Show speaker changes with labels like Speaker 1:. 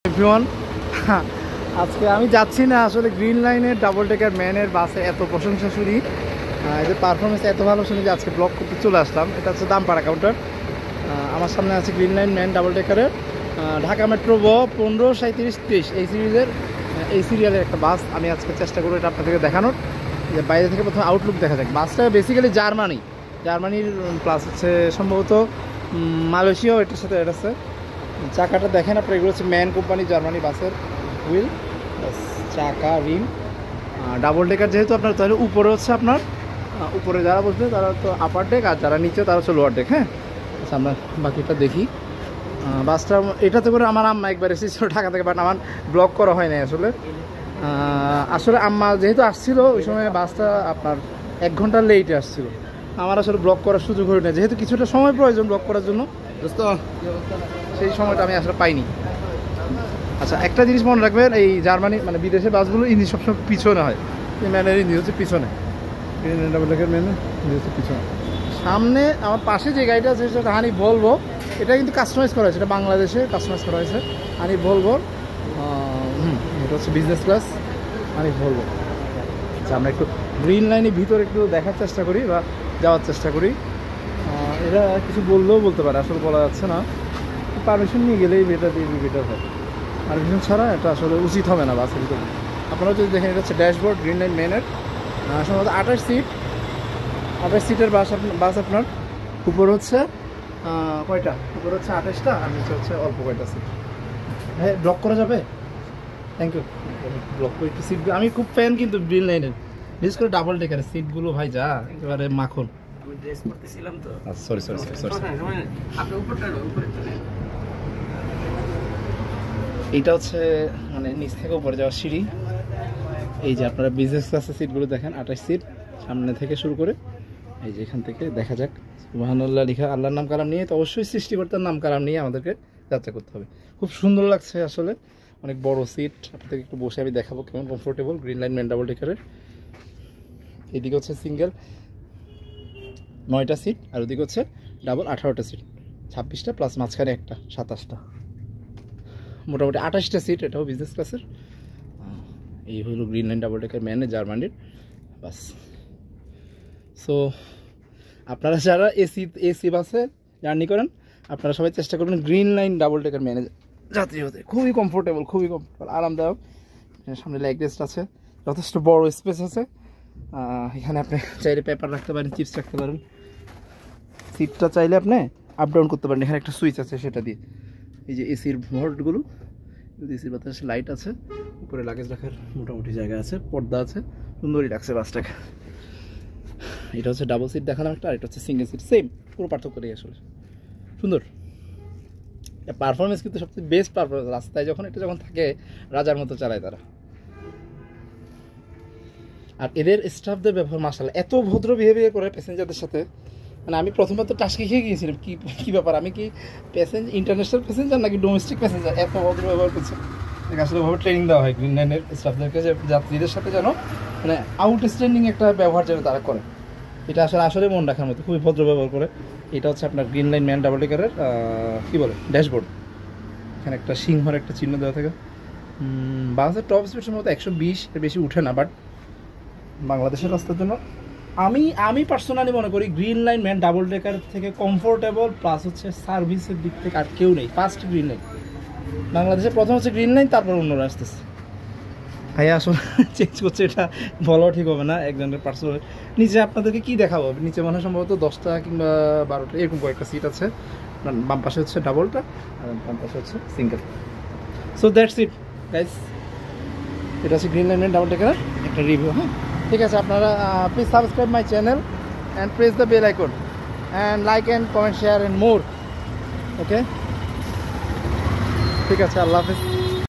Speaker 1: Everyone, আজকে আমি যাচ্ছি না আসলে গ্রিন লাইনের ডাবল ডেকার ম্যানের বাসে এত প্রশংসা শুনি, এদের পারফরমেন্স এত ভালো শুনি যে আজকে ব্লগ করতে চলে আসলাম। এটা হচ্ছে দামপাড়া কাউন্টার। আমার সামনে আছে গ্রিন লাইন ম্যান ডাবল ডেকারের ঢাকা মেট্রো 153730 এই সিরিজের এই সিরিয়ালের একটা বাস। আমি আজকে চেষ্টা করবো এটা আপনাদেরকে দেখানোর, যে বাইরে থেকে প্রথমে আউটলুক দেখা যাক। বাসটা বেসিক্যালি জার্মানির প্লাস হচ্ছে সম্ভবত মালয়েশিয়াও এটার সাথে এটা আছে। চাকাটা দেখেন আপনার, এগুলো হচ্ছে ম্যান কোম্পানি জার্মানি বাসের হুইল, চাকা, রিম, ডাবল ডেকার যেহেতু আপনার, তাহলে উপরে হচ্ছে আপনার উপরে যারা বসবে তারা তো আপার ডেক, আর যারা নিচে তারা হচ্ছে লোয়ার ডেক। হ্যাঁ, আচ্ছা আমরা বাকিটা দেখি। বাসটা এটাতে করে আমার আম্মা একবার এসেছিল ঢাকা থেকে, বাট আমার ব্লগ করা হয় নাই আসলে আম্মা যেহেতু আসছিল ওই সময় বাসটা আপনার 1 ঘন্টা লেটে আসছিল। আমার আসলে ব্লগ করার সুযোগ হয়ে না, যেহেতু কিছুটা সময় প্রয়োজন ব্লগ করার জন্য, দোস্ত সেই সময়টা আমি আসলে পাইনি। আচ্ছা, একটা জিনিস মনে রাখবেন, এই জার্মানি মানে বিদেশের বাসগুলো ইঞ্জিন সবসময় পিছনে হয়। এই ম্যানের ইঞ্জিন হচ্ছে পিছনে, ম্যানের হচ্ছে পিছনে। সামনে আমার পাশে যে গাড়িটা আছে সেটা হানি ভলভো, এটা কিন্তু কাস্টমাইজ করা হয়েছে, এটা বাংলাদেশে কাস্টমাইজ করা হয়েছে। হানি ভলভো, এটা হচ্ছে বিজনেস ক্লাস হানি ভলভো। আচ্ছা, আমরা একটু গ্রিন লাইনের ভিতরে একটু দেখার চেষ্টা করি বা যাওয়ার চেষ্টা করি। এরা কিছু বললেও বলতে পারে, আসলে বলা যাচ্ছে না। পারমিশন নিয়ে গেলেই বেটার হয়, পারমিশন ছাড়া এটা আসলে উচিত হবে না বাসের ভিতরে। আপনারা যদি দেখেন, এটা হচ্ছে ড্যাশবোর্ড গ্রিন লাইন ম্যানের, সম্ভবত 28 সিটের বাস আপনার। উপর হচ্ছে কয়টা, উপর হচ্ছে 28টা, আর নিচে হচ্ছে অল্প কয়টা সিট। হ্যাঁ, ব্লক করা যাবে? Thank you. ব্লক করে একটু সিট, আমি খুব ফ্যান কিন্তু গ্রিন লাইনের, বিশেষ করে ডাবল ডেকারের সিটগুলো ভাই যা একেবারে মাখন। ড্রেস করতেছিলাম তো, সরি। এইটা হচ্ছে মানে নিচ থেকে উপরে যাওয়ার সিঁড়ি। এই যে আপনারা বিজনেস ক্লাসের সিটগুলো দেখেন, 28 সিট, সামনে থেকে শুরু করে এই যে এখান থেকে দেখা যাক। সুবহানাল্লাহ লিখা, আল্লাহর নাম কালাম নিয়ে, তো অবশ্যই সৃষ্টিকর্তার নাম কালাম নিয়ে আমাদেরকে যাত্রা করতে হবে। খুব সুন্দর লাগছে আসলে, অনেক বড় সিট। আপনাদেরকে একটু বসে আমি দেখাবো কেমন comfortable Green Line MAN double ডেকারের। এদিকে হচ্ছে সিঙ্গেল 9টা সিট, আর ওদিকে হচ্ছে ডাবল 18টা সিট, 26টা প্লাস মাঝখানে একটা 27টা, মোটামুটি 28টা সিট। এটাও বিজনেস ক্লাসের। এই হলো গ্রিন লাইন ডাবল ডেকার ম্যানে জার্মানির বাস। সো আপনারা যারা এসি বাসে জার্নি করেন, আপনারা সবাই চেষ্টা করবেন গ্রিন লাইন ডাবল ডেকার ম্যানে যাত্রী হতে। খুবই কমফোর্টেবল, আরামদায়ক। সামনে লেগ রেস্ট আছে, যথেষ্ট বড় স্পেস আছে। এখানে আপনি চাইলে পেপার রাখতে পারেন, চিপস রাখতে পারেন। সিটটা চাইলে আপনি আপ ডাউন করতে পারেন, এখানে একটা সুইচ আছে সেটা দিয়ে। এই যে এসির ভোল্টগুলো, এসির বাতাসে লাইট আছে, উপরে লাগেজ রাখার মোটামুটি জায়গা আছে, পর্দা আছে, সুন্দরই লাগছে বাসটাকে। এটা হচ্ছে ডাবল সিট দেখালাম একটা, আর এটা হচ্ছে সিঙ্গেল সিট, সেম, পুরো পার্থক্য নেই আসলে, সুন্দর। পারফরমেন্স কিন্তু সবচেয়ে বেস্ট পারফরমেন্স রাস্তায় যখন এটা যখন থাকে, রাজার মতো চালায় তারা। আর এদের স্টাফদের ব্যবহার মাশাআল্লাহ, এত ভদ্র বিহেভিয়ার করে প্যাসেঞ্জারদের সাথে। মানে আমি প্রথমবার তো টাস্কি খেয়ে গিয়েছিলাম, কী ব্যাপার, আমি কি ইন্টারন্যাশনাল প্যাসেঞ্জার নাকি ডোমেস্টিক প্যাসেঞ্জার, এত ভদ্র ব্যবহার করছে। আসলে ভাবে ট্রেনিং দেওয়া হয় গ্রিন লাইনের স্টাফদেরকে, যে যাত্রীদের সাথে যেন মানে আউটস্ট্যান্ডিং একটা ব্যবহার যেন তারা করে। এটা আসলে মন রাখার মতো, খুবই ভদ্র ব্যবহার করে। এটা হচ্ছে আপনার গ্রিন লাইন ম্যান ডাবল ডেকারের কী বলে ড্যাশবোর্ড। এখানে একটা সিংহর একটা চিহ্ন দেওয়া থাকে। বাসের টপ স্পিড সম্ভবত 120 এর বেশি উঠে না, বাট বাংলাদেশের রাস্তার জন্য আমি পার্সোনালি মনে করি green Line MAN double decker থেকে কমফোর্টেবল, প্লাস হচ্ছে সার্ভিসের দিক থেকে আর কেউ নেই। ফার্স্ট গ্রিন লাইন বাংলাদেশে, প্রথম হচ্ছে গ্রিন লাইন, তারপর অন্যরা আসতেছে। ভাইয়া আসলে চেঞ্জ করছে, এটা বলাও ঠিক হবে না একজনের পার্সোনাল। নিচে আপনাদেরকে কি দেখাবো, নিচে মনে হয় সম্ভবত 10টা কিংবা 12টা এরকম কয়েকটা সিট আছে। বাম পাশে হচ্ছে ডাবলটা, আর বাম পাশে হচ্ছে single. So that's it guys, এটা হচ্ছে Green Line MAN double decker একটা রিভিউ। হ্যাঁ, ঠিক আছে, আপনারা please subscribe my channel and press the bell icon and like and comment share and more. Okay, ঠিক আছে, আল্লাহ হাফেজ।